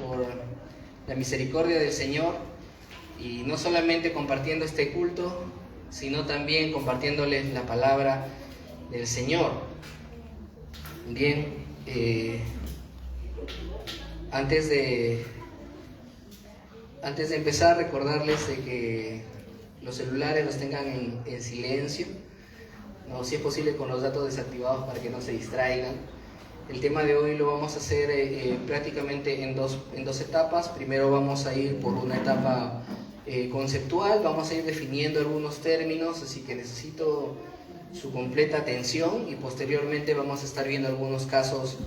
por la misericordia del Señor, y no solamente compartiendo este culto, sino también compartiéndoles la palabra del Señor. Bien, antes de empezar, recordarles de que los celulares los tengan en silencio, ¿no? Si es posible con los datos desactivados para que no se distraigan. El tema de hoy lo vamos a hacer prácticamente en dos etapas. Primero vamos a ir por una etapa conceptual, vamos a ir definiendo algunos términos, así que necesito su completa atención, y posteriormente vamos a estar viendo algunos casos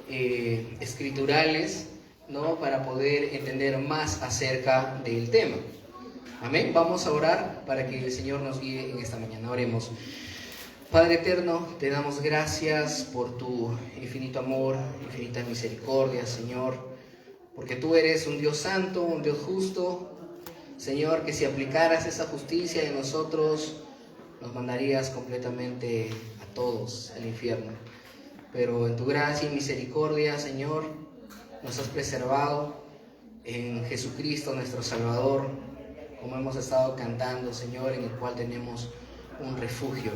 escriturales, ¿no? Para poder entender más acerca del tema. Amén. Vamos a orar para que el Señor nos guíe en esta mañana. Oremos. Padre eterno, te damos gracias por tu infinito amor, infinita misericordia, Señor, porque tú eres un Dios santo, un Dios justo, Señor, que si aplicaras esa justicia en nosotros, nos mandarías completamente a todos al infierno. Pero en tu gracia y misericordia, Señor, nos has preservado en Jesucristo nuestro Salvador, como hemos estado cantando, Señor, en el cual tenemos un refugio.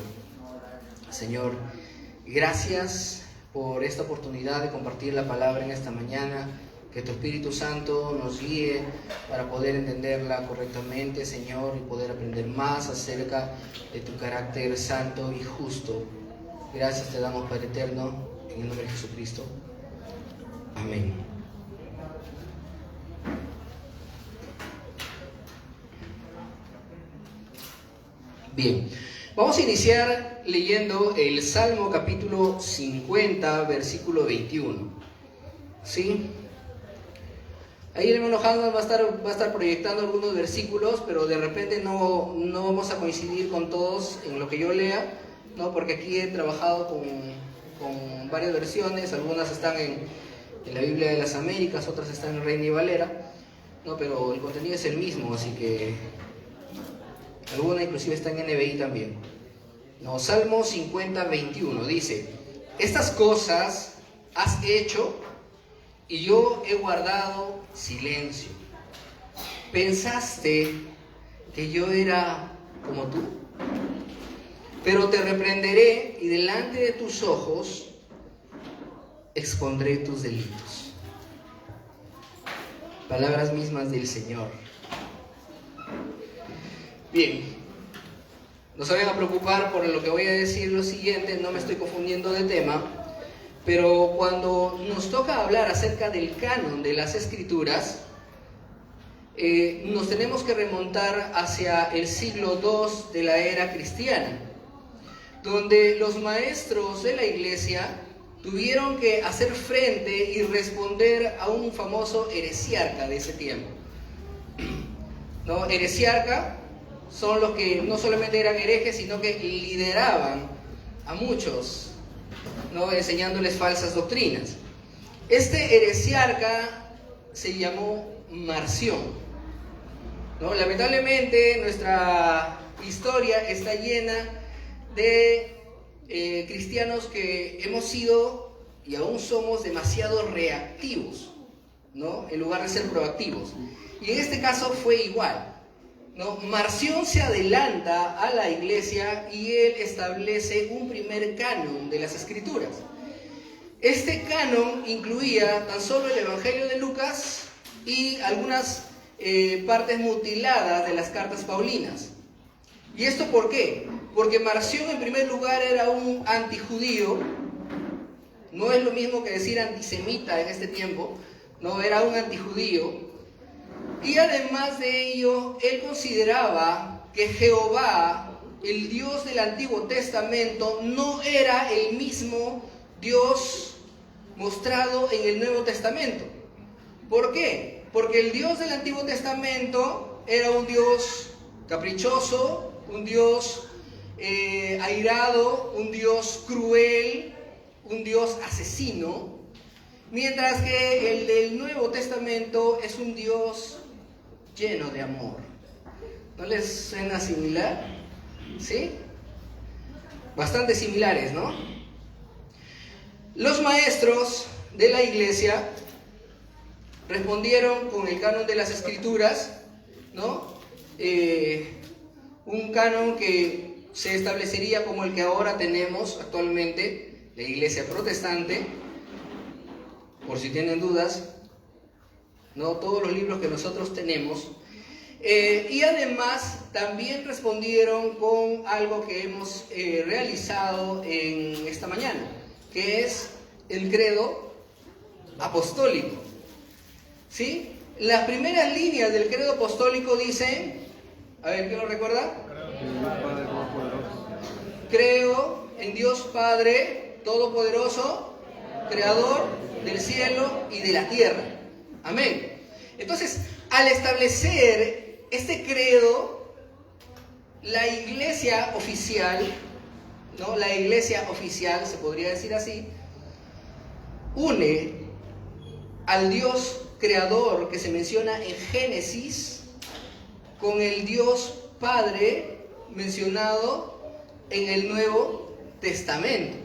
Señor, gracias por esta oportunidad de compartir la palabra en esta mañana. Que tu Espíritu Santo nos guíe para poder entenderla correctamente, Señor, y poder aprender más acerca de tu carácter santo y justo. Gracias te damos, Padre eterno, en el nombre de Jesucristo. Amén. Bien, vamos a iniciar leyendo el Salmo capítulo 50, versículo 21. ¿Sí? Ahí el hermano Hanna va a estar proyectando algunos versículos, pero de repente no vamos a coincidir con todos en lo que yo lea, ¿no? Porque aquí he trabajado con varias versiones, algunas están en la Biblia de las Américas, otras están en Reina y Valera, ¿no? Pero el contenido es el mismo, así que alguna inclusive está en NBI también. No, Salmo 50, 21 dice: estas cosas has hecho y yo he guardado silencio. Pensaste que yo era como tú, pero te reprenderé y delante de tus ojos expondré tus delitos. Palabras mismas del Señor. Bien, no se vayan a preocupar por lo que voy a decir lo siguiente, no me estoy confundiendo de tema. Pero cuando nos toca hablar acerca del canon de las Escrituras, nos tenemos que remontar hacia el siglo II de la era cristiana, donde los maestros de la iglesia tuvieron que hacer frente y responder a un famoso heresiarca de ese tiempo. ¿No? Heresiarca son los que no solamente eran herejes, sino que lideraban a muchos, ¿no? Enseñándoles falsas doctrinas. Este heresiarca se llamó Marción, ¿no? Lamentablemente nuestra historia está llena de cristianos que hemos sido y aún somos demasiado reactivos, ¿no? En lugar de ser proactivos. Y en este caso fue igual, ¿no? Marción se adelanta a la iglesia y él establece un primer canon de las Escrituras. Este canon incluía tan solo el Evangelio de Lucas y algunas partes mutiladas de las cartas paulinas. ¿Y esto por qué? Porque Marción en primer lugar era un antijudío. No es lo mismo que decir antisemita en este tiempo, no, era un antijudío. Y además de ello, él consideraba que Jehová, el Dios del Antiguo Testamento, no era el mismo Dios mostrado en el Nuevo Testamento. ¿Por qué? Porque el Dios del Antiguo Testamento era un Dios caprichoso, un Dios airado, un Dios cruel, un Dios asesino, mientras que el del Nuevo Testamento es un Dios lleno de amor. ¿No les suena similar? ¿Sí? Bastante similares, ¿no? Los maestros de la iglesia respondieron con el canon de las Escrituras, ¿no? Un canon que se establecería como el que ahora tenemos actualmente, la Iglesia Protestante, por si tienen dudas, ¿no? Todos los libros que nosotros tenemos. Y además también respondieron con algo que hemos realizado en esta mañana, que es el credo apostólico. ¿Sí? Las primeras líneas del credo apostólico dicen, a ver, ¿quién lo recuerda? Creo en Dios Padre Todopoderoso, Creador del cielo y de la tierra. Amén. Entonces, al establecer este credo, la iglesia oficial, ¿no? La iglesia oficial, se podría decir así, une al Dios creador que se menciona en Génesis con el Dios Padre mencionado en el Nuevo Testamento,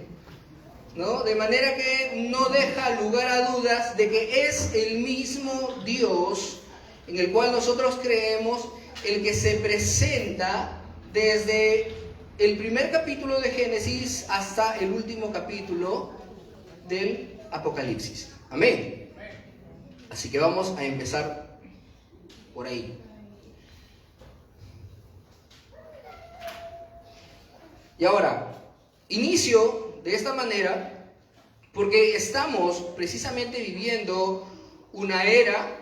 ¿no? De manera que no deja lugar a dudas de que es el mismo Dios en el cual nosotros creemos, el que se presenta desde el primer capítulo de Génesis hasta el último capítulo del Apocalipsis. Amén. Así que vamos a empezar por ahí. Y ahora, inicio de esta manera porque estamos precisamente viviendo una era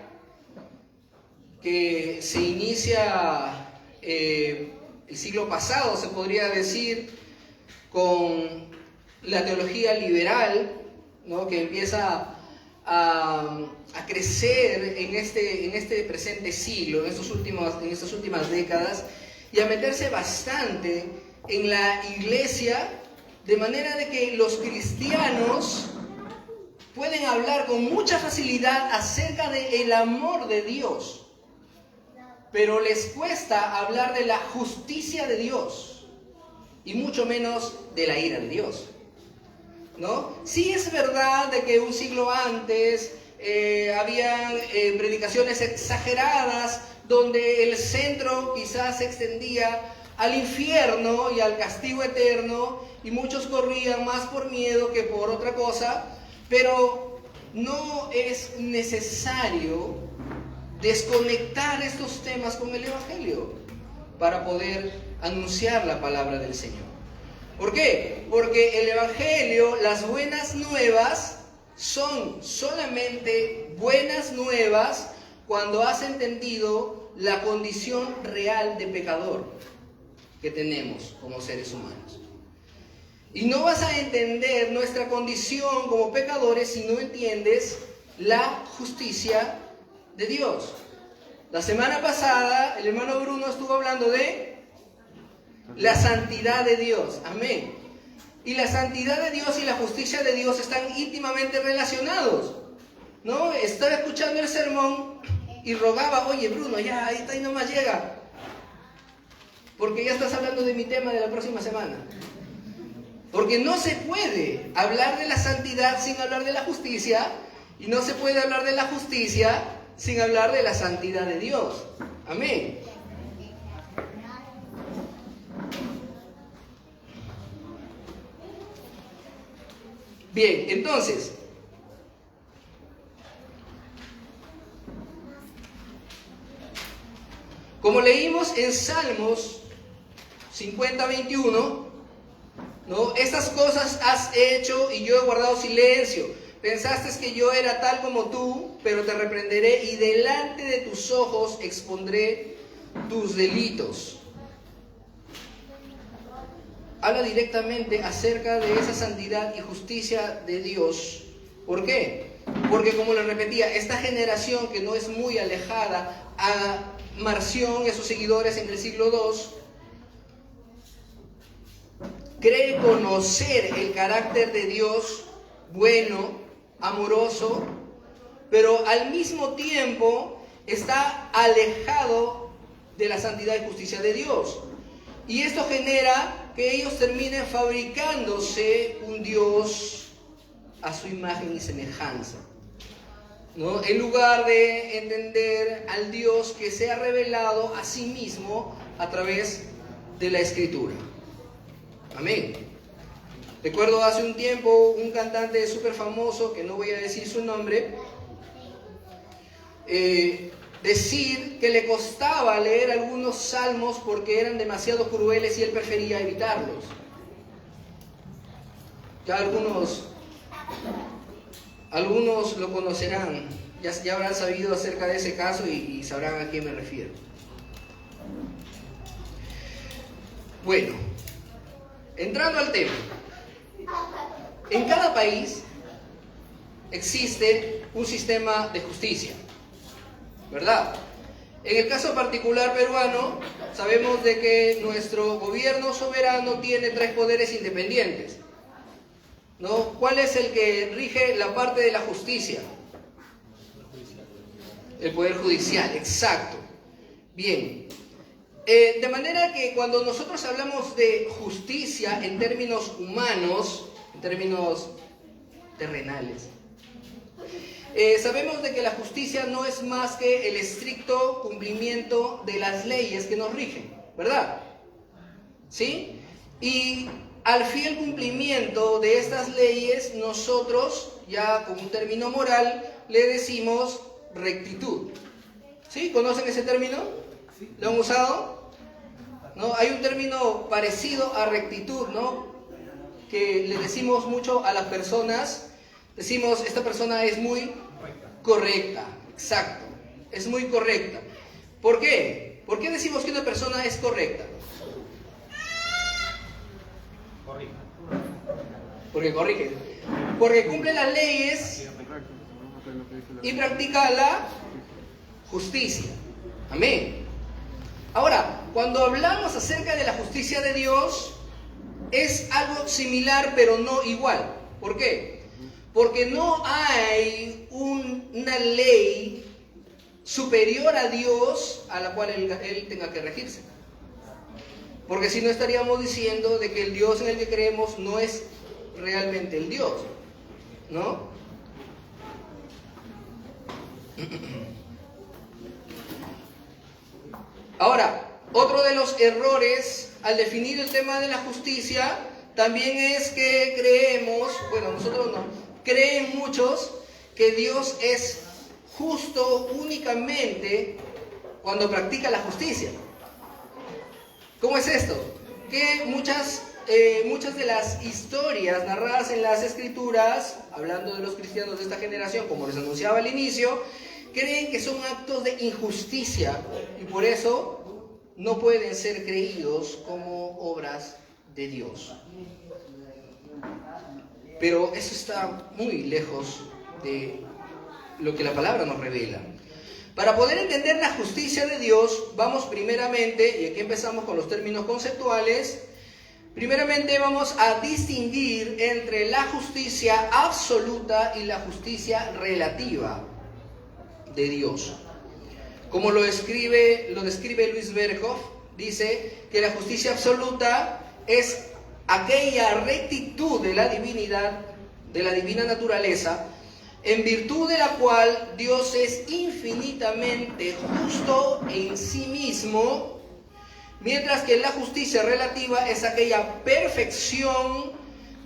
que se inicia el siglo pasado, se podría decir, con la teología liberal, ¿no? Que empieza a crecer en este presente siglo, en estas últimas décadas, y a meterse bastante en la iglesia, de manera de que los cristianos pueden hablar con mucha facilidad acerca del amor de Dios, pero les cuesta hablar de la justicia de Dios y mucho menos de la ira de Dios, ¿no? Sí es verdad de que un siglo antes habían predicaciones exageradas donde el centro quizás se extendía al infierno y al castigo eterno, y muchos corrían más por miedo que por otra cosa, pero no es necesario desconectar estos temas con el Evangelio para poder anunciar la palabra del Señor. ¿Por qué? Porque el Evangelio, las buenas nuevas, son solamente buenas nuevas cuando has entendido la condición real de pecador que tenemos como seres humanos. Y no vas a entender nuestra condición como pecadores si no entiendes la justicia de Dios. La semana pasada el hermano Bruno estuvo hablando de la santidad de Dios. Amén. Y la santidad de Dios y la justicia de Dios están íntimamente relacionados, ¿no? Estaba escuchando el sermón y rogaba, oye Bruno, ya ahí nomás llega, porque ya estás hablando de mi tema de la próxima semana. Porque no se puede hablar de la santidad sin hablar de la justicia, y no se puede hablar de la justicia sin hablar de la santidad de Dios. Amén. Bien, entonces, como leímos en Salmos 50:21, ¿no? Estas cosas has hecho y yo he guardado silencio. Pensaste que yo era tal como tú, pero te reprenderé y delante de tus ojos expondré tus delitos. Habla directamente acerca de esa santidad y justicia de Dios. ¿Por qué? Porque, como les repetía, esta generación que no es muy alejada a Marción y a sus seguidores en el siglo II, cree conocer el carácter de Dios bueno, amoroso, pero al mismo tiempo está alejado de la santidad y justicia de Dios. Y esto genera que ellos terminen fabricándose un Dios a su imagen y semejanza, ¿no? En lugar de entender al Dios que se ha revelado a sí mismo a través de la Escritura. Amén. Recuerdo hace un tiempo un cantante súper famoso, que no voy a decir su nombre, decir que le costaba leer algunos salmos porque eran demasiado crueles y él prefería evitarlos. Ya algunos lo conocerán, ya habrán sabido acerca de ese caso y sabrán a quién me refiero. Bueno, entrando al tema. En cada país existe un sistema de justicia, ¿verdad? En el caso particular peruano, sabemos de que nuestro gobierno soberano tiene 3 poderes independientes, ¿no? ¿Cuál es el que rige la parte de la justicia? El Poder Judicial, exacto. Bien. De manera que cuando nosotros hablamos de justicia en términos humanos, en términos terrenales, sabemos de que la justicia no es más que el estricto cumplimiento de las leyes que nos rigen, ¿verdad? ¿Sí? Y al fiel cumplimiento de estas leyes, nosotros, ya con un término moral, le decimos rectitud. ¿Sí? ¿Conocen ese término? ¿Lo han usado? ¿No? Hay un término parecido a rectitud, ¿no? Que le decimos mucho a las personas. Decimos, esta persona es muy correcta. Exacto. Es muy correcta. ¿Por qué? ¿Por qué decimos que una persona es correcta? Porque corrige. Porque cumple las leyes y practica la justicia. Amén. Ahora, cuando hablamos acerca de la justicia de Dios, es algo similar pero no igual. ¿Por qué? Porque no hay una ley superior a Dios a la cual él tenga que regirse. Porque si no estaríamos diciendo de que el Dios en el que creemos no es realmente el Dios, ¿no? Ahora, otro de los errores al definir el tema de la justicia también es que creemos, bueno, nosotros no, creen muchos que Dios es justo únicamente cuando practica la justicia. ¿Cómo es esto? Que muchas de las historias narradas en las Escrituras, hablando de los cristianos de esta generación, como les anunciaba al inicio, creen que son actos de injusticia y por eso no pueden ser creídos como obras de Dios. Pero eso está muy lejos de lo que la palabra nos revela. Para poder entender la justicia de Dios, vamos primeramente, y aquí empezamos con los términos conceptuales, primeramente vamos a distinguir entre la justicia absoluta y la justicia relativa de Dios. Como lo describe Luis Berkhoff, dice que la justicia absoluta es aquella rectitud de la divinidad, de la divina naturaleza, en virtud de la cual Dios es infinitamente justo en sí mismo, mientras que la justicia relativa es aquella perfección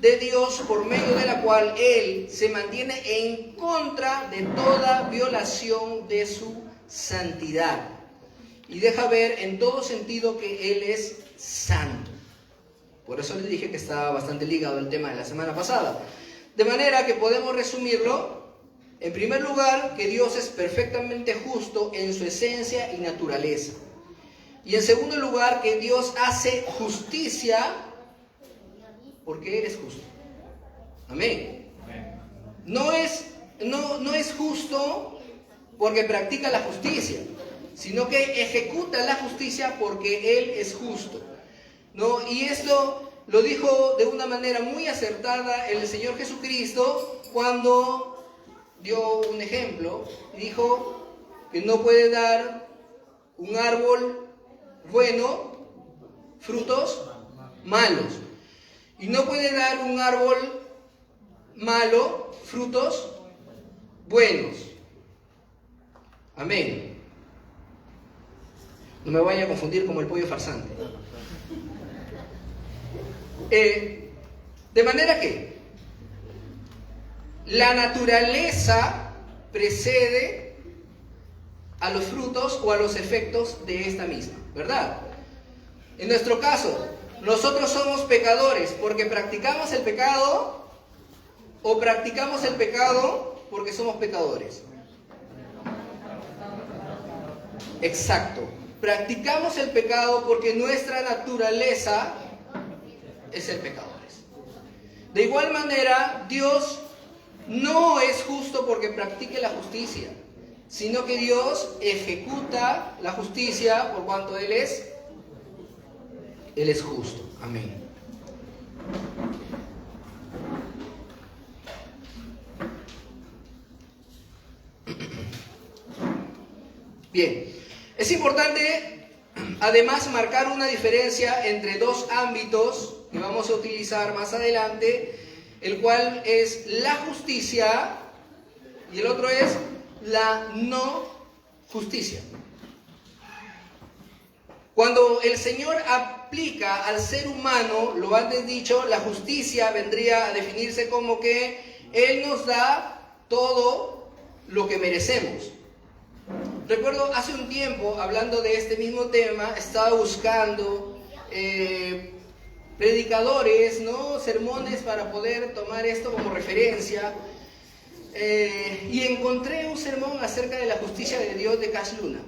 de Dios por medio de la cual Él se mantiene en contra de toda violación de su santidad y deja ver en todo sentido que Él es santo. Por eso les dije que estaba bastante ligado al tema de la semana pasada. De manera que podemos resumirlo, en primer lugar, que Dios es perfectamente justo en su esencia y naturaleza. Y en segundo lugar, que Dios hace justicia porque Él es justo. Amén. No es justo porque practica la justicia, sino que ejecuta la justicia porque Él es justo, ¿no? Y esto lo dijo de una manera muy acertada el Señor Jesucristo cuando dio un ejemplo. Dijo que no puede dar un árbol bueno frutos malos, y no puede dar un árbol malo frutos buenos. Amén. No me vaya a confundir como el pollo farsante. De manera que la naturaleza precede a los frutos o a los efectos de esta misma, ¿verdad? En nuestro caso, nosotros somos pecadores porque practicamos el pecado o practicamos el pecado porque somos pecadores. Exacto. Practicamos el pecado porque nuestra naturaleza es el pecador. De igual manera, Dios no es justo porque practique la justicia, sino que Dios ejecuta la justicia por cuanto Él es justo. Amén. Bien, es importante además marcar una diferencia entre dos ámbitos que vamos a utilizar más adelante, el cual es la justicia y el otro es la no justicia. Cuando el Señor aplica al ser humano, lo antes dicho, la justicia vendría a definirse como que Él nos da todo lo que merecemos. Recuerdo hace un tiempo, hablando de este mismo tema, estaba buscando predicadores, ¿no? Sermones para poder tomar esto como referencia. Y encontré un sermón acerca de la justicia de Dios de Cash Luna.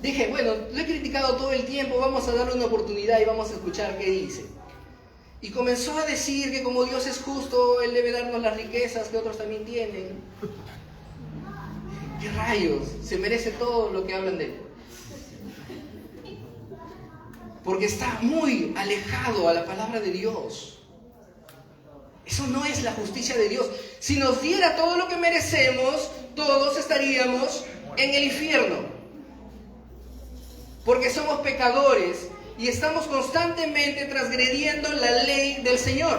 Dije, bueno, lo he criticado todo el tiempo, vamos a darle una oportunidad y vamos a escuchar qué dice. Y comenzó a decir que como Dios es justo, Él debe darnos las riquezas que otros también tienen. ¿Qué rayos? Se merece todo lo que hablan de Él. Porque está muy alejado a la palabra de Dios. Eso no es la justicia de Dios. Si nos diera todo lo que merecemos, todos estaríamos en el infierno. Porque somos pecadores y estamos constantemente transgrediendo la ley del Señor.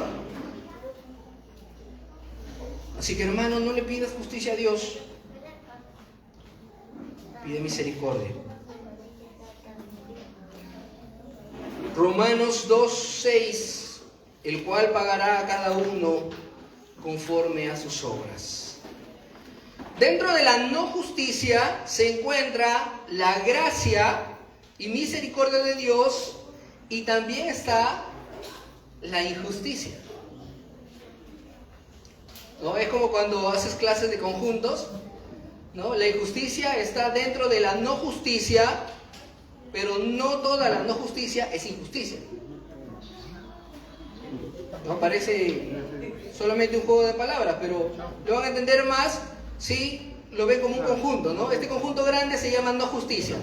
Así que, hermano, no le pidas justicia a Dios. Pide misericordia. Romanos 2:6, el cual pagará a cada uno conforme a sus obras. Dentro de la no justicia se encuentra la gracia y misericordia de Dios, y también está la injusticia. ¿No? Es como cuando haces clases de conjuntos, ¿no? La injusticia está dentro de la no justicia, pero no toda la no justicia es injusticia. ¿No? Parece solamente un juego de palabras, pero lo van a entender más si lo ven como un conjunto, ¿no? Este conjunto grande se llama no justicia.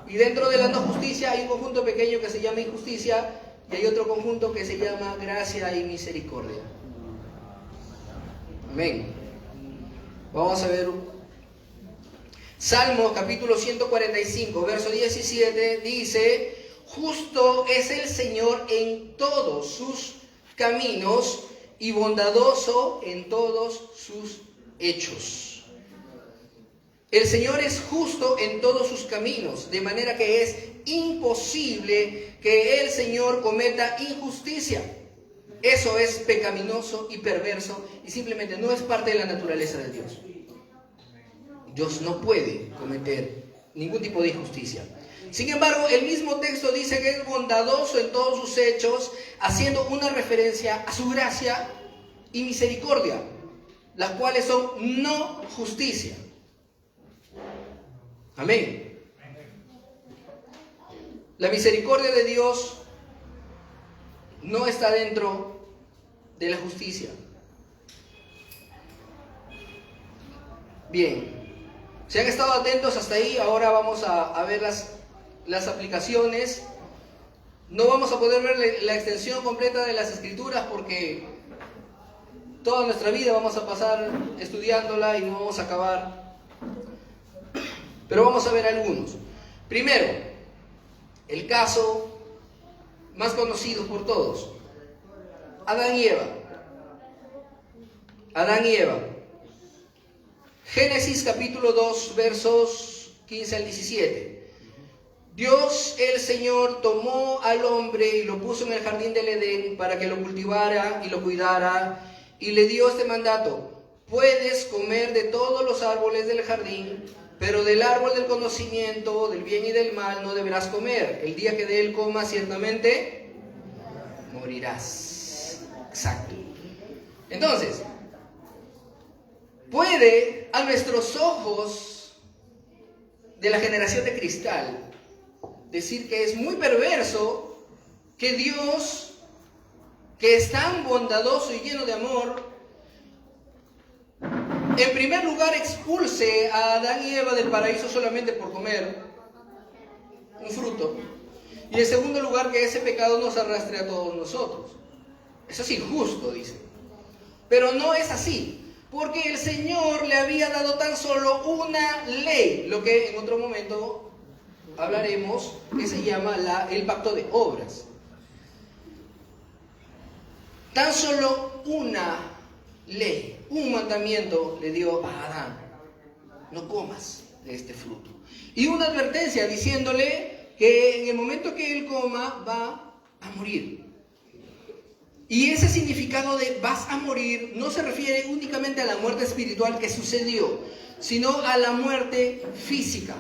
Y dentro de la no justicia hay un conjunto pequeño que se llama injusticia y hay otro conjunto que se llama gracia y misericordia. Amén. Vamos a ver Salmos capítulo 145, verso 17, dice: justo es el Señor en todos sus caminos y bondadoso en todos sus hechos. El Señor es justo en todos sus caminos, de manera que es imposible que el Señor cometa injusticia. Eso es pecaminoso y perverso y simplemente no es parte de la naturaleza de Dios. Dios no puede cometer ningún tipo de injusticia. Sin embargo, el mismo texto dice que es bondadoso en todos sus hechos, haciendo una referencia a su gracia y misericordia, las cuales son no justicia. Amén. La misericordia de Dios no está dentro de la justicia. Bien, si han estado atentos hasta ahí, ahora vamos a ver las aplicaciones. No vamos a poder ver la extensión completa de las Escrituras porque toda nuestra vida vamos a pasar estudiándola y no vamos a acabar. Pero vamos a ver algunos. Primero, el caso más conocido por todos: Adán y Eva. Adán y Eva. Génesis capítulo 2, versos 15 al 17. Dios el Señor tomó al hombre y lo puso en el jardín del Edén para que lo cultivara y lo cuidara, y le dio este mandato: puedes comer de todos los árboles del jardín, pero del árbol del conocimiento del bien y del mal no deberás comer. El día que de él comas, ciertamente morirás. Exacto. Entonces, puede a nuestros ojos de la generación de cristal decir que es muy perverso que Dios, que es tan bondadoso y lleno de amor, en primer lugar expulse a Adán y Eva del paraíso solamente por comer un fruto, y en segundo lugar que ese pecado nos arrastre a todos nosotros. Eso es injusto, dice. Pero no es así, porque el Señor le había dado tan solo una ley, lo que en otro momento hablaremos, que se llama el pacto de obras. Tan solo una ley, un mandamiento le dio a Adán: no comas de este fruto. Y una advertencia diciéndole que en el momento que él coma va a morir. Y ese significado de vas a morir no se refiere únicamente a la muerte espiritual que sucedió, sino a la muerte física.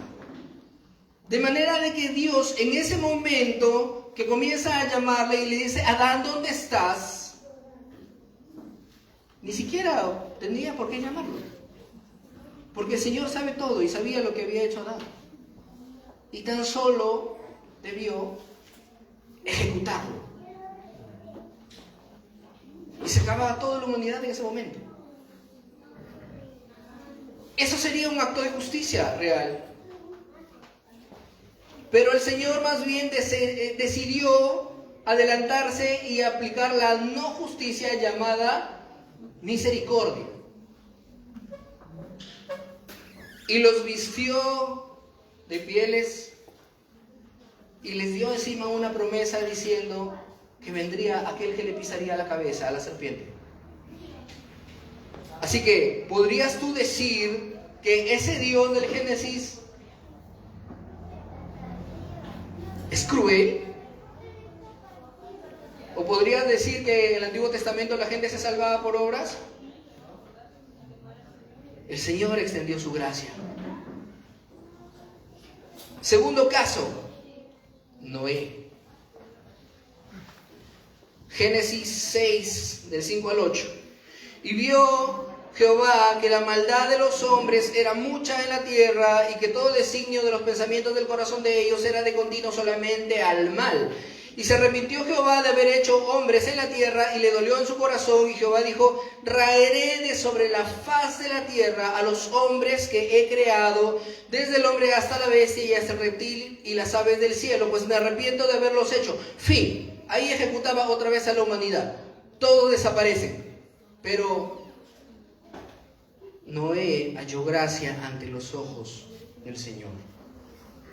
De manera de que Dios en ese momento que comienza a llamarle y le dice: Adán, ¿dónde estás?, ni siquiera tendría por qué llamarlo, porque el Señor sabe todo y sabía lo que había hecho Adán, y tan solo debió ejecutarlo. Y se acababa toda la humanidad en ese momento. Eso sería un acto de justicia real. Pero el Señor más bien decidió adelantarse y aplicar la no justicia llamada misericordia. Y los vistió de pieles y les dio encima una promesa diciendo que vendría aquel que le pisaría la cabeza, a la serpiente. Así que, ¿podrías tú decir que ese Dios del Génesis es cruel? ¿O podrías decir que en el Antiguo Testamento la gente se salvaba por obras? El Señor extendió su gracia. Segundo caso, Noé. Génesis 6, del 5 al 8. Y vio Jehová que la maldad de los hombres era mucha en la tierra, y que todo designio de los pensamientos del corazón de ellos era de continuo solamente al mal. Y se arrepintió Jehová de haber hecho hombres en la tierra, y le dolió en su corazón. Y Jehová dijo: raeré de sobre la faz de la tierra a los hombres que he creado, desde el hombre hasta la bestia y hasta el reptil y las aves del cielo, pues me arrepiento de haberlos hecho. Fin. Ahí ejecutaba otra vez a la humanidad. Todos desaparecen. Pero Noé halló gracia ante los ojos del Señor.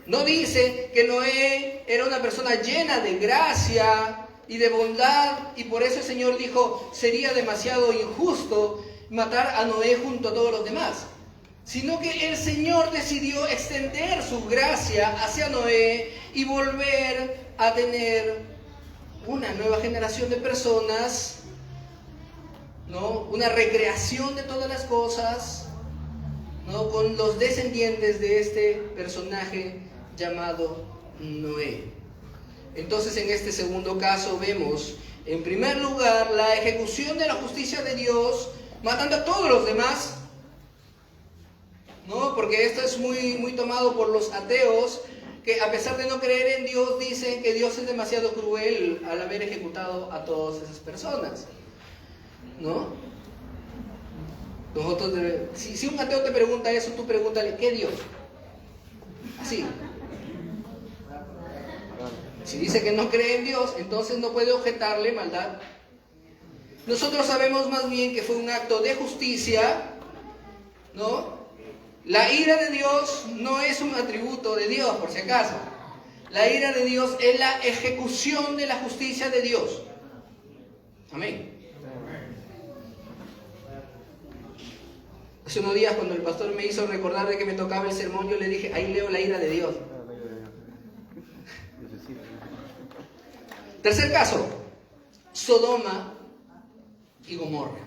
No dice que Noé era una persona llena de gracia y de bondad, y por eso el Señor dijo: sería demasiado injusto matar a Noé junto a todos los demás. Sino que el Señor decidió extender su gracia hacia Noé y volver a tener una nueva generación de personas, ¿no? Una recreación de todas las cosas, ¿no? Con los descendientes de este personaje llamado Noé. Entonces, en este segundo caso vemos, en primer lugar, la ejecución de la justicia de Dios, matando a todos los demás, ¿no? Porque esto es muy tomado por los ateos, que a pesar de no creer en Dios, dicen que Dios es demasiado cruel al haber ejecutado a todas esas personas, ¿no? Nosotros si un ateo te pregunta eso, tú pregúntale: ¿qué Dios? Así. Si dice que no cree en Dios, entonces no puede objetarle maldad. Nosotros sabemos más bien que fue un acto de justicia, ¿no? La ira de Dios no es un atributo de Dios, por si acaso. La ira de Dios es la ejecución de la justicia de Dios. Amén. Hace unos días cuando el pastor me hizo recordar de que me tocaba el sermón, yo le dije, ahí leo la ira de Dios. Tercer caso, Sodoma y Gomorra.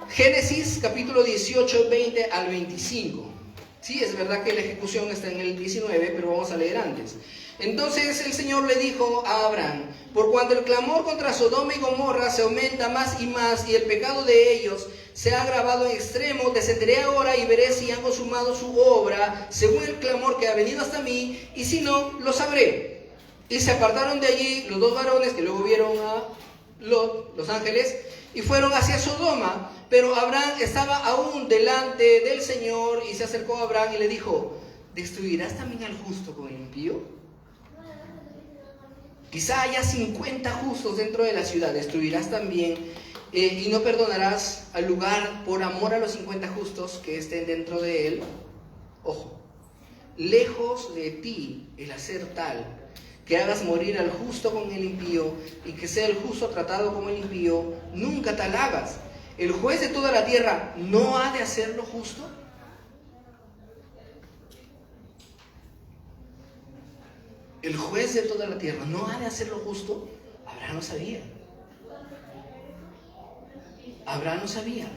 Génesis capítulo 18, 20 al 25. Sí, es verdad que la ejecución está en el 19, pero vamos a leer antes. Entonces el Señor le dijo a Abraham, por cuanto el clamor contra Sodoma y Gomorra se aumenta más y más, y el pecado de ellos se ha agravado en extremo, descenderé ahora y veré si han consumado su obra, según el clamor que ha venido hasta mí, y si no, lo sabré. Y se apartaron de allí los dos varones que luego vieron a Lot, los ángeles, y fueron hacia Sodoma, pero Abraham estaba aún delante del Señor, y se acercó a Abraham y le dijo, ¿destruirás también al justo con el impío? Quizá haya 50 justos dentro de la ciudad, destruirás también y no perdonarás al lugar por amor a los 50 justos que estén dentro de él. Ojo, lejos de ti el hacer tal, que hagas morir al justo con el impío y que sea el justo tratado como el impío, nunca tal hagas. ¿El juez de toda la tierra no ha de hacer lo justo? El juez de toda la tierra no ha de hacer lo justo. Abraham no sabía. Abraham no sabía.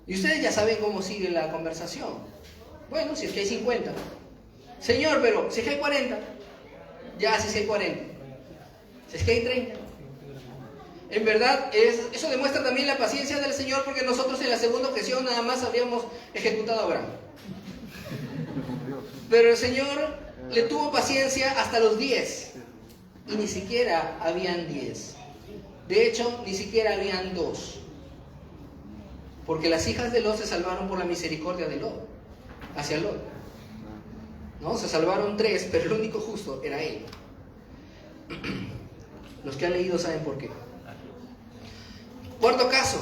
Y ustedes ya saben cómo sigue la conversación. Bueno, si es que hay 50. Señor, pero si es que hay 40. Ya, si es que hay 40. Si es que hay 30. En verdad, eso demuestra también la paciencia del Señor, porque nosotros en la segunda objeción nada más habríamos ejecutado a Abraham. Pero el Señor le tuvo paciencia hasta los 10. Y ni siquiera habían 10. De hecho, ni siquiera habían 2. Porque las hijas de Lot se salvaron por la misericordia de Lot. Hacia Lot. ¿No? Se salvaron 3, pero el único justo era él. Los que han leído saben por qué. Cuarto caso,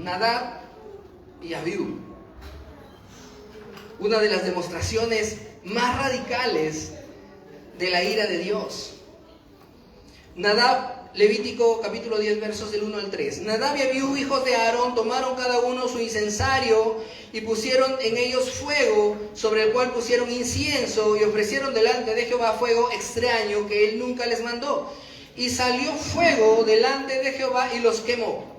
Nadab y Abiú. Una de las demostraciones más radicales de la ira de Dios. Nadab, Levítico capítulo 10 versos del 1 al 3. Nadab y Abiú, hijos de Aarón, tomaron cada uno su incensario y pusieron en ellos fuego, sobre el cual pusieron incienso, y ofrecieron delante de Jehová fuego extraño que él nunca les mandó. Y salió fuego delante de Jehová y los quemó.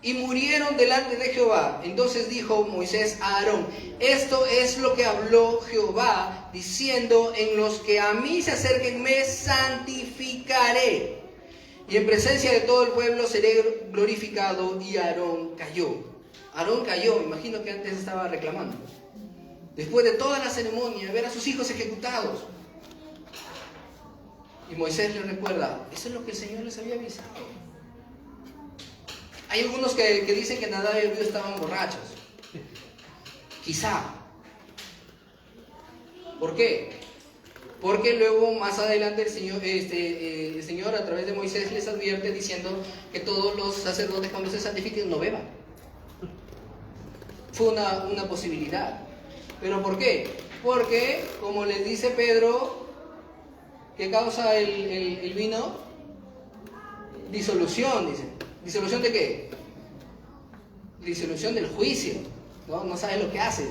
Y murieron delante de Jehová. Entonces dijo Moisés a Aarón, esto es lo que habló Jehová, diciendo, en los que a mí se acerquen me santificaré, y en presencia de todo el pueblo seré glorificado. Y Aarón cayó. Aarón cayó, me imagino que antes estaba reclamando. Después de toda la ceremonia, ver a sus hijos ejecutados. Y Moisés les recuerda, eso es lo que el Señor les había avisado. Hay algunos que dicen que Nadab y Abiú estaban borrachos. Quizá. ¿Por qué? Porque luego más adelante el Señor a través de Moisés les advierte diciendo que todos los sacerdotes cuando se santifiquen no beban. Fue una posibilidad. ¿Pero por qué? Porque, como les dice Pedro, ¿qué causa el vino? Disolución, dice. ¿Disolución de qué? Disolución del juicio. No sabes lo que haces.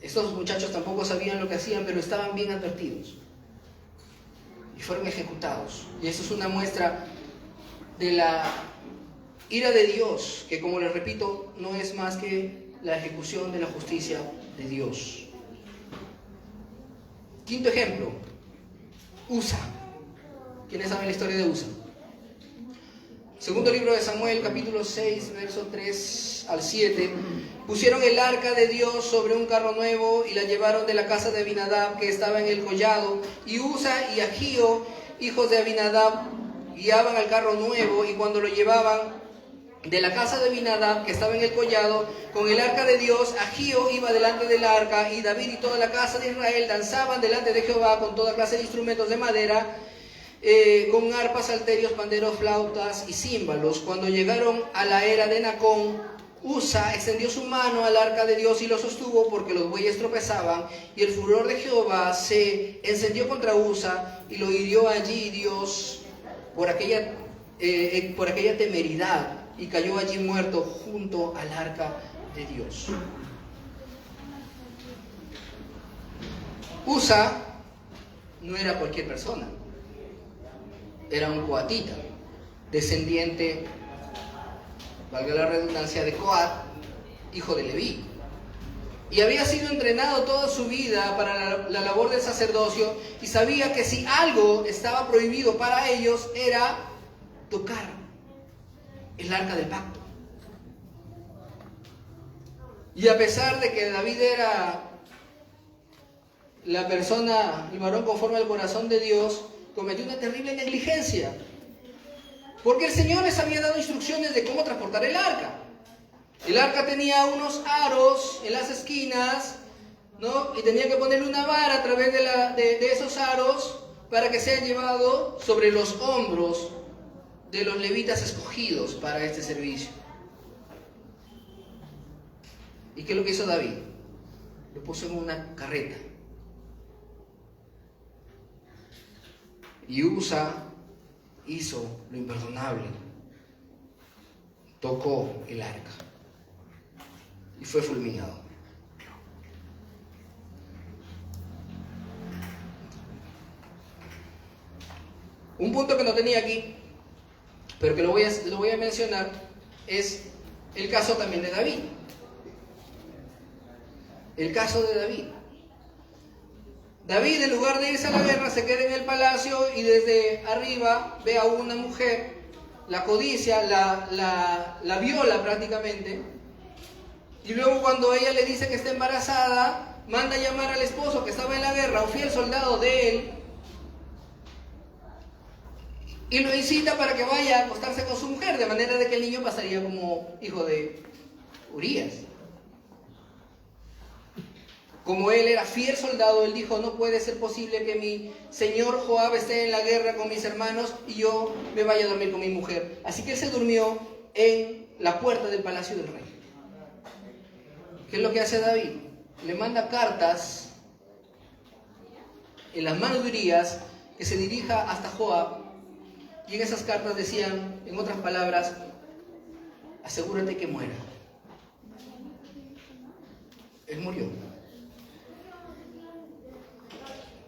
Estos muchachos tampoco sabían lo que hacían, pero estaban bien advertidos. Y fueron ejecutados. Y eso es una muestra de la ira de Dios, que como les repito, no es más que la ejecución de la justicia de Dios. Quinto ejemplo, Usa. ¿Quiénes saben la historia de Usa? Segundo libro de Samuel, capítulo 6, verso 3 al 7. Pusieron el arca de Dios sobre un carro nuevo y la llevaron de la casa de Abinadab, que estaba en el collado. Y Usa y Agío, hijos de Abinadab, guiaban al carro nuevo, y cuando lo llevaban de la casa de Abinadab, que estaba en el collado, con el arca de Dios, Agío iba delante del arca, y David y toda la casa de Israel danzaban delante de Jehová con toda clase de instrumentos de madera, con arpas, salterios, panderos, flautas y címbalos. Cuando llegaron a la era de Nacón, Usa extendió su mano al arca de Dios y lo sostuvo, porque los bueyes tropezaban, y el furor de Jehová se encendió contra Usa y lo hirió allí Dios por aquella por aquella temeridad y cayó allí muerto junto al arca de Dios. Usa no era cualquier persona, era un coatita, descendiente, valga la redundancia, de Coat, hijo de Leví. Y había sido entrenado toda su vida para la labor del sacerdocio y sabía que si algo estaba prohibido para ellos era tocar el arca del pacto. Y a pesar de que David era la persona, el varón conforme al corazón de Dios, cometió una terrible negligencia. Porque el Señor les había dado instrucciones de cómo transportar el arca. El arca tenía unos aros en las esquinas, ¿no? Y tenía que ponerle una vara a través de esos aros para que sea llevado sobre los hombros de los levitas escogidos para este servicio. ¿Y qué es lo que hizo David? Lo puso en una carreta. Y Usa hizo lo imperdonable. Tocó el arca y fue fulminado. Un punto que no tenía aquí, pero que lo voy a mencionar, es el caso también de David. El caso de David. David, en lugar de irse a la guerra, se queda en el palacio y desde arriba ve a una mujer, la codicia, la viola prácticamente. Y luego cuando ella le dice que está embarazada, manda a llamar al esposo que estaba en la guerra, un fiel soldado de él, y lo incita para que vaya a acostarse con su mujer, de manera de que el niño pasaría como hijo de Urías. Como él era fiel soldado, él dijo: no puede ser posible que mi señor Joab esté en la guerra con mis hermanos y yo me vaya a dormir con mi mujer. Así que él se durmió en la puerta del palacio del rey. ¿Qué es lo que hace David? Le manda cartas en las manos de Urías que se dirija hasta Joab, y en esas cartas decían, en otras palabras: asegúrate que muera. Él murió.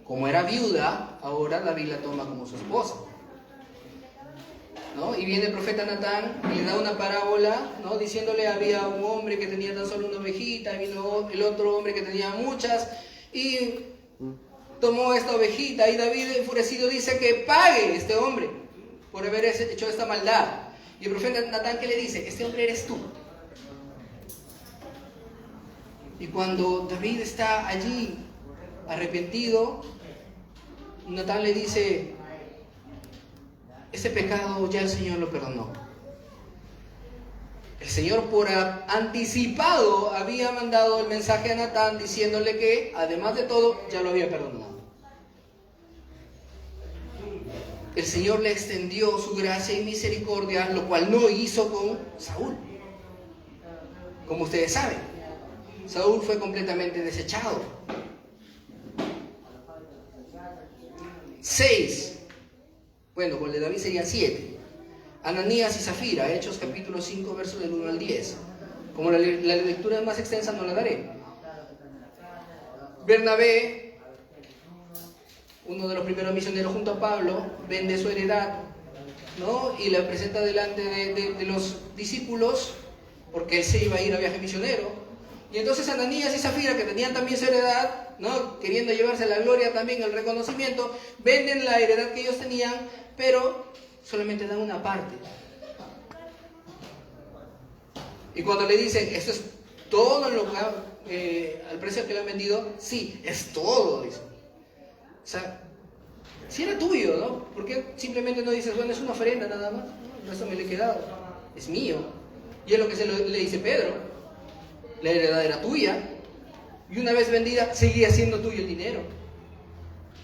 Como era viuda, ahora David la toma como su esposa, ¿no? Y viene el profeta Natán y le da una parábola, ¿no? Diciéndole: había un hombre que tenía tan solo una ovejita, y vino el otro hombre que tenía muchas, y tomó esta ovejita, y David, enfurecido, dice que pague este hombre por haber hecho esta maldad. Y el profeta Natán, ¿qué le dice? Este hombre eres tú. Y cuando David está allí arrepentido, Natán le dice: ese pecado ya el Señor lo perdonó. El Señor, por anticipado, había mandado el mensaje a Natán diciéndole que, además de todo, ya lo había perdonado. El Señor le extendió su gracia y misericordia, lo cual no hizo con Saúl. Como ustedes saben, Saúl fue completamente desechado. 6. Bueno, con el de David serían 7. Ananías y Zafira, Hechos capítulo 5, versos del 1 al 10. Como la lectura es más extensa, no la daré. Bernabé, uno de los primeros misioneros junto a Pablo, vende su heredad, ¿no? Y la presenta delante de los discípulos, porque él se iba a ir a viaje misionero. Y entonces Ananías y Zafira, que tenían también su heredad, ¿no? Queriendo llevarse la gloria también, el reconocimiento, venden la heredad que ellos tenían, pero solamente dan una parte. Y cuando le dicen: esto es todo lo que al precio que le han vendido, sí, es todo, dice. O sea, si era tuyo, ¿no? ¿Por qué simplemente no dices: bueno, es una ofrenda nada más? No, eso me lo he quedado, es mío. Y es lo que le dice Pedro: la heredad era tuya, y una vez vendida seguía siendo tuyo el dinero.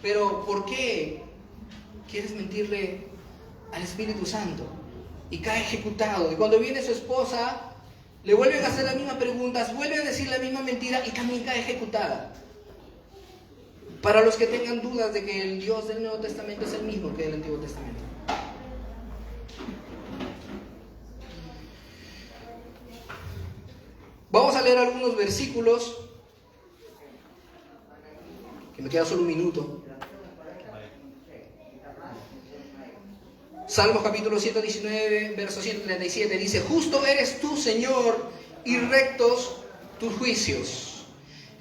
Pero ¿por qué quieres mentirle al Espíritu Santo? Y cae ejecutado. Y cuando viene su esposa, le vuelven a hacer las mismas preguntas, vuelve a decir la misma mentira y también cae ejecutada. Para los que tengan dudas de que el Dios del Nuevo Testamento es el mismo que del Antiguo Testamento. a leer algunos versículos, que me queda solo un minuto. Salmos capítulo 119, verso 137 dice: justo eres tú, Señor, y rectos tus juicios.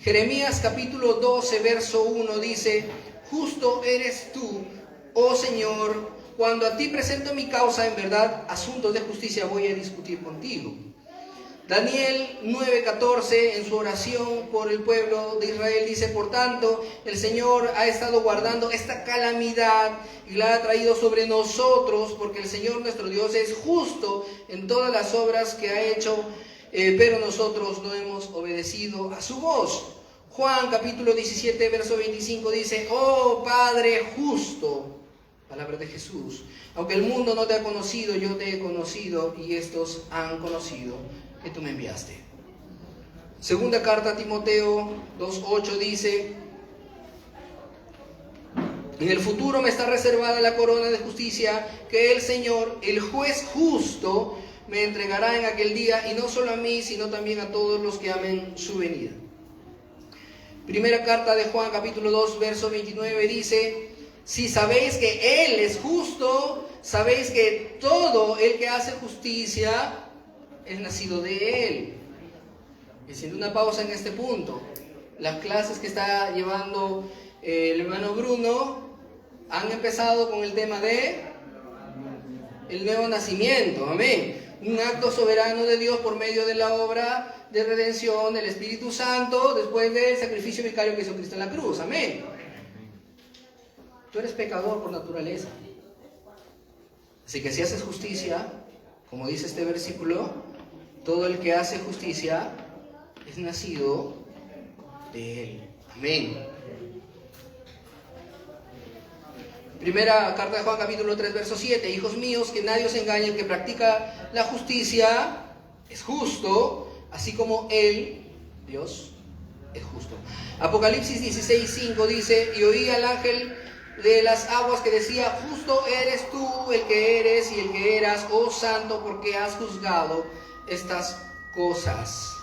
Jeremías capítulo 12, verso 1 dice: justo eres tú, oh Señor, cuando a ti presento mi causa, en verdad, asuntos de justicia voy a discutir contigo. Daniel 9:14, en su oración por el pueblo de Israel, dice: por tanto, el Señor ha estado guardando esta calamidad y la ha traído sobre nosotros, porque el Señor nuestro Dios es justo en todas las obras que ha hecho, pero nosotros no hemos obedecido a su voz. Juan capítulo 17, verso 25 dice: oh Padre justo, palabra de Jesús, aunque el mundo no te ha conocido, yo te he conocido, y estos han conocido que tú me enviaste. Segunda carta a Timoteo 2:8 dice: en el futuro me está reservada la corona de justicia que el Señor, el juez justo, me entregará en aquel día, y no solo a mí, sino también a todos los que amen su venida. Primera carta de Juan capítulo 2, verso 29 dice: si sabéis que Él es justo, sabéis que todo el que hace justicia es nacido de Él. Y haciendo una pausa en este punto, las clases que está llevando el hermano Bruno han empezado con el tema de el nuevo nacimiento, amén. Un acto soberano de Dios por medio de la obra de redención del Espíritu Santo después del sacrificio vicario que hizo Cristo en la cruz, amén. Tú eres pecador por naturaleza, así que si haces justicia, como dice este versículo, todo el que hace justicia es nacido de Él, amén. Primera carta de Juan capítulo 3, verso 7: hijos míos, que nadie os engañe, el que practica la justicia es justo, así como Él, Dios, es justo. Apocalipsis 16:5 dice: y oí al ángel de las aguas que decía: justo eres tú, el que eres y el que eras, oh santo, porque has juzgado estas cosas.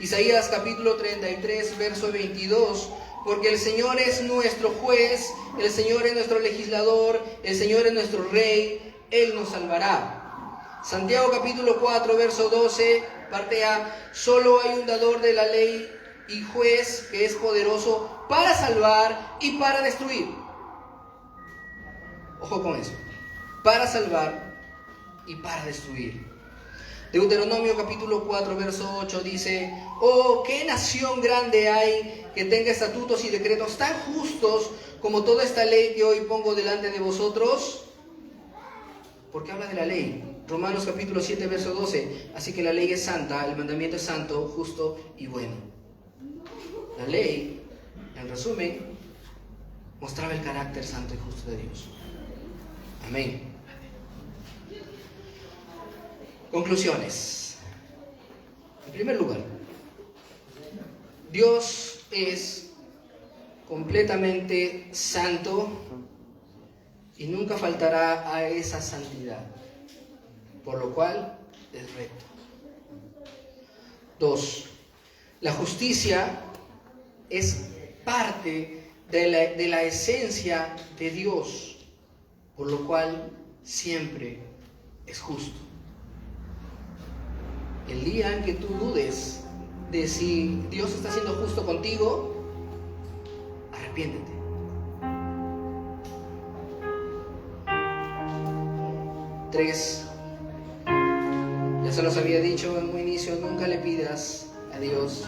Isaías capítulo 33, verso 22: porque el Señor es nuestro juez, el Señor es nuestro legislador, el Señor es nuestro rey, Él nos salvará. Santiago capítulo 4, verso 12, parte A: solo hay un dador de la ley y juez que es poderoso para salvar y para destruir. Ojo con eso: para salvar y para destruir. Deuteronomio capítulo 4, verso 8 dice: oh, qué nación grande hay que tenga estatutos y decretos tan justos como toda esta ley que hoy pongo delante de vosotros. Porque habla de la ley. Romanos capítulo 7, verso 12: así que la ley es santa, el mandamiento es santo, justo y bueno. La ley, en resumen, mostraba el carácter santo y justo de Dios. Amén. Conclusiones. En primer lugar, Dios es completamente santo y nunca faltará a esa santidad, por lo cual es recto. 2. La justicia es parte de la esencia de Dios, por lo cual siempre es justo. El día en que tú dudes de si Dios está siendo justo contigo, arrepiéntete. 3. Ya se los había dicho en un inicio: nunca le pidas a Dios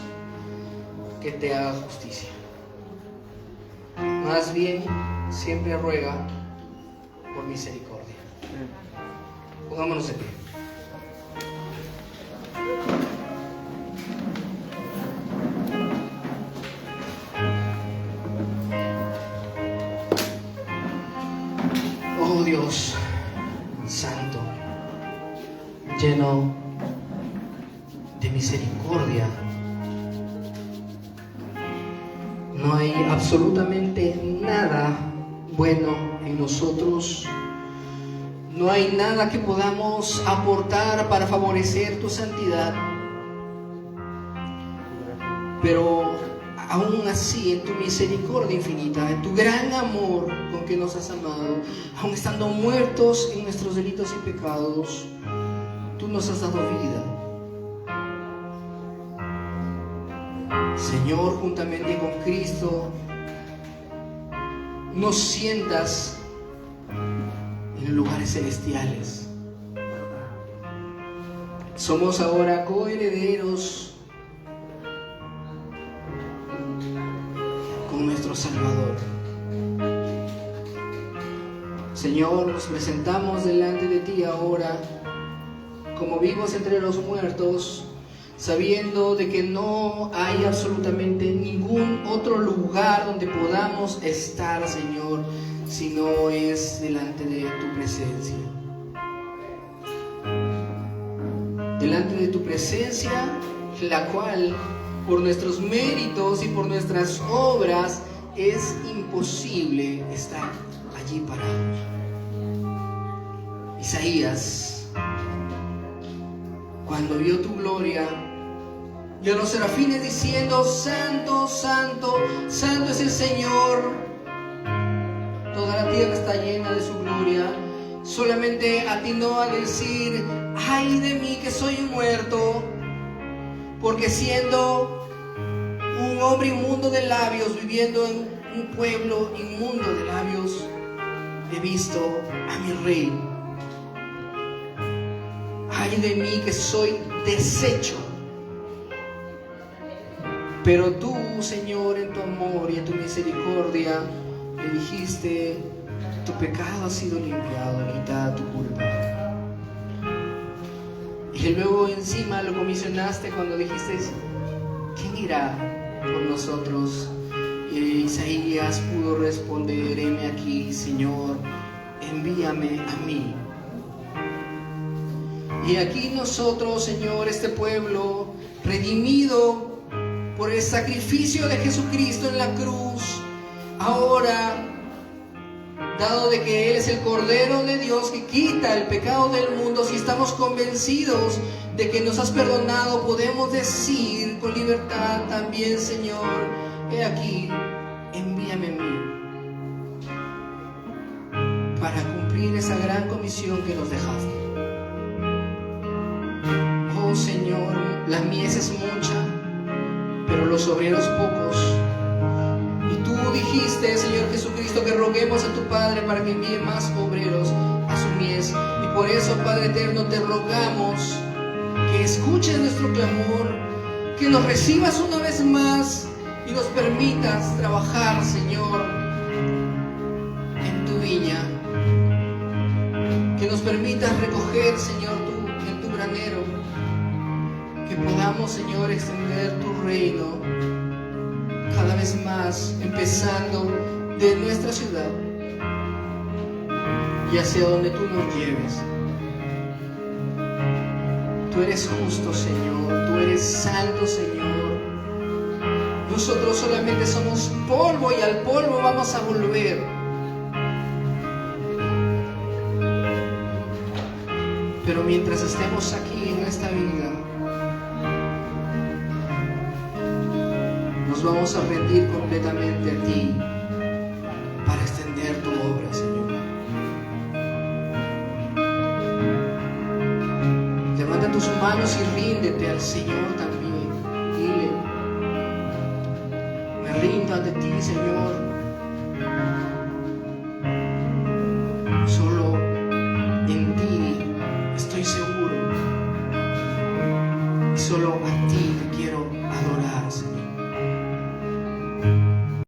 que te haga justicia. Más bien, siempre ruega por misericordia. Pongámonos de pie. Oh Dios santo, lleno de misericordia, no hay absolutamente nada bueno en nosotros. No hay nada que podamos aportar para favorecer tu santidad. pero aún así, en tu misericordia infinita, en tu gran amor con que nos has amado, aún estando muertos en nuestros delitos y pecados, tú nos has dado vida. Señor, juntamente con Cristo, nos sientas en lugares celestiales. Somos ahora coherederos con nuestro Salvador. Señor, nos presentamos delante de ti ahora como vivos entre los muertos, sabiendo de que no hay absolutamente ningún otro lugar donde podamos estar, Señor, si no es delante de tu presencia. Delante de tu presencia, la cual, por nuestros méritos y por nuestras obras, es imposible estar allí parados. Isaías, cuando vio tu gloria, y a los serafines diciendo: Santo, Santo, Santo es el Señor, toda la tierra está llena de su gloria, solamente atinó a decir: ay de mí que soy un muerto, porque siendo un hombre inmundo de labios, viviendo en un pueblo inmundo de labios, he visto a mi Rey. Ay de mí que soy deshecho. Pero tú, Señor, en tu amor y en tu misericordia, le dijiste: tu pecado ha sido limpiado, quitada tu culpa. Y luego encima lo comisionaste cuando dijiste: ¿quién irá por nosotros? Y Isaías pudo responder: heme aquí, Señor, envíame a mí. Y aquí nosotros, Señor, este pueblo redimido por el sacrificio de Jesucristo en la cruz, ahora, dado de que Él es el Cordero de Dios que quita el pecado del mundo, si estamos convencidos de que nos has perdonado, podemos decir con libertad también: Señor, he aquí, envíame a mí, para cumplir esa gran comisión que nos dejaste. Oh Señor, la mies es mucha, pero los obreros pocos. Y tú dijiste, Señor Jesucristo, que roguemos a tu Padre para que envíe más obreros a su mies. Y por eso, Padre eterno, te rogamos que escuches nuestro clamor, que nos recibas una vez más y nos permitas trabajar, Señor, en tu viña. Que nos permitas recoger, Señor, en tu granero. Que podamos, Señor, extender tu reino cada vez más, empezando de nuestra ciudad y hacia donde tú nos lleves. Tú eres justo, Señor, tú eres santo, Señor. Nosotros solamente somos polvo y al polvo vamos a volver. Pero mientras estemos aquí en esta vida, nos vamos a rendir completamente a ti para extender tu obra, Señor. Levanta tus manos y ríndete al Señor también. Dile: me rindo ante ti, Señor. Solo en ti estoy seguro. Y solo a ti te quiero